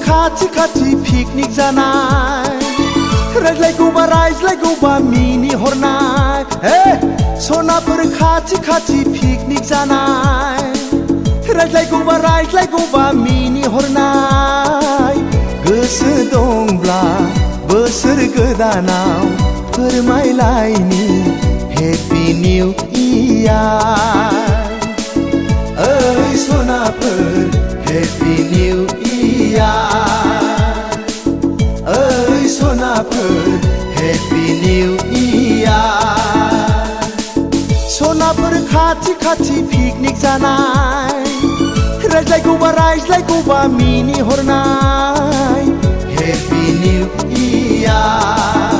खाथि पिकनिक जानाय रायज्लायगौबा मिनिहरनाय सनाफोर खाथि पिकनिक जानाय रायज्लायगौबा मिनिहरनाय गोसो दंब्ला बोसोर गोदानाव फोरमायलायनि हेपि निउ इयार ओइ सनाफोर हेपि निउ इयार ओइ सनाफोर हेपि निउ इयार सनाफोर खाथि पिकनिक जानाय रायज्लायगौबा मिनिहरनाय हेपि निउ इयार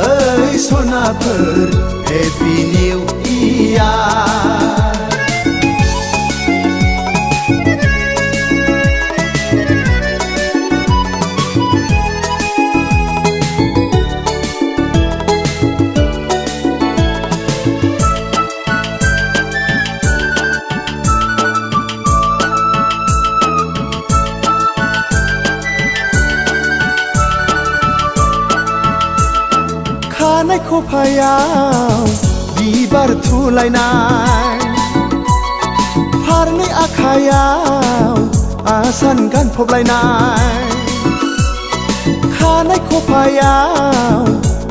ओइ सनाफोर हेपि निउ इयार खानाय खफायाव बिबार थुलायनाय फारनै आखायाव आसान गानफबलायनाय खानाय खफायाव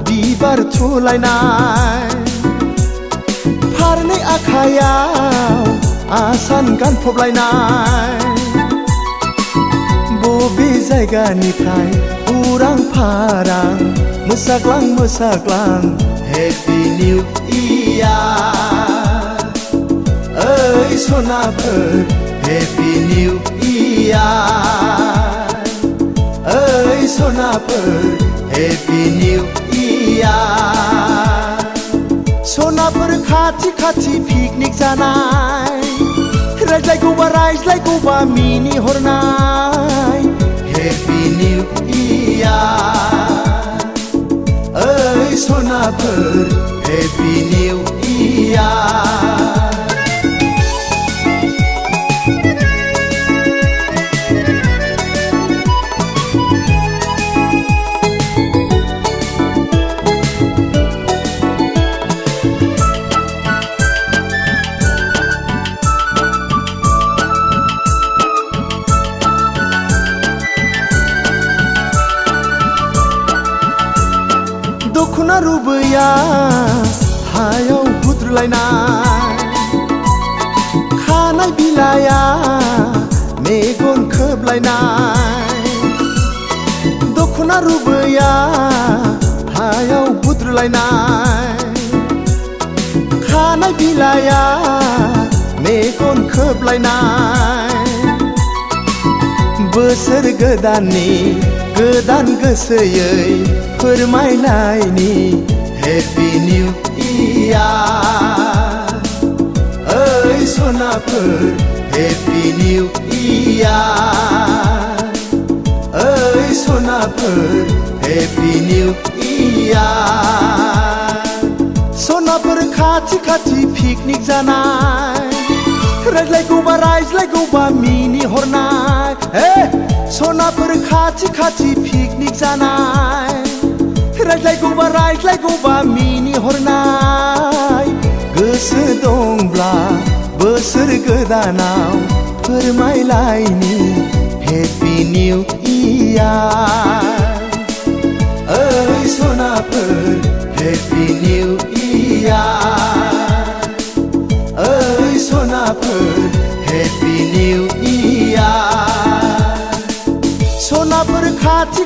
बिबार थुलायनाय फारनै आखायाव आसान गानफबलायनाय बबे जायगानिफ्राय उरां फारां मोसाग्लां हेपि निउ इयार ओइ सनाफोर हेपि निउ इयार ओइ सनाफोर हेपि निउ इयार सनाफोर खाथि पिकनिक जानाय रायज्लायगौबा मिनिहरनाय हेपि निउ इयार ओइ सनाफोर हेपि निउ इयार दखना रुबैया हायाव बुद्रुलायनाय खानाय बिलाया मेगन खोबलायनाय दखना रुबैया हायाव बुद्रुलायनाय खानाय बिलाया मेगन खोबलायनाय बोसोर गोदाननि गोदान गोसोयै फोरमायलायनि हेपि निउ इयार ओइ सनाफोर हेपि निउ इयार ओइ सनाफोर हेपि निउ इयार सनाफोर खाथि पिकनिक जानाय रायज्लायगौबा मिनिहरनाय सनाफोर खाथि पिकनिक जानाय रायज्लायगौबा मिनिहरनाय गोसो दंब्ला बोसोर गोदानाव फोरमायलायनि हेपि निउ इयार ओइ सनाफोर हेपि निउ इयार ओइ सनाफोर हेपि निउ इयार सनाफोर खाथि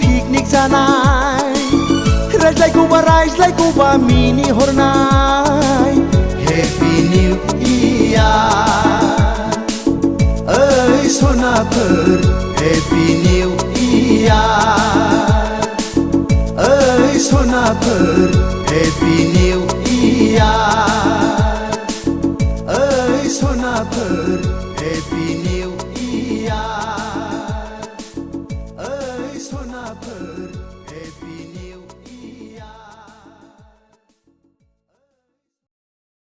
पिकनिक जानाय रायज्लायगौबा मिनिहरनाय हेपि निउ इयार ओइ सनाफोर हेपि निउ इयार ओइ सनाफोर हेपि निउ इयार ओइ सनाफोर हेपि निउ इयार ओइ सनाफोर हेपि निउ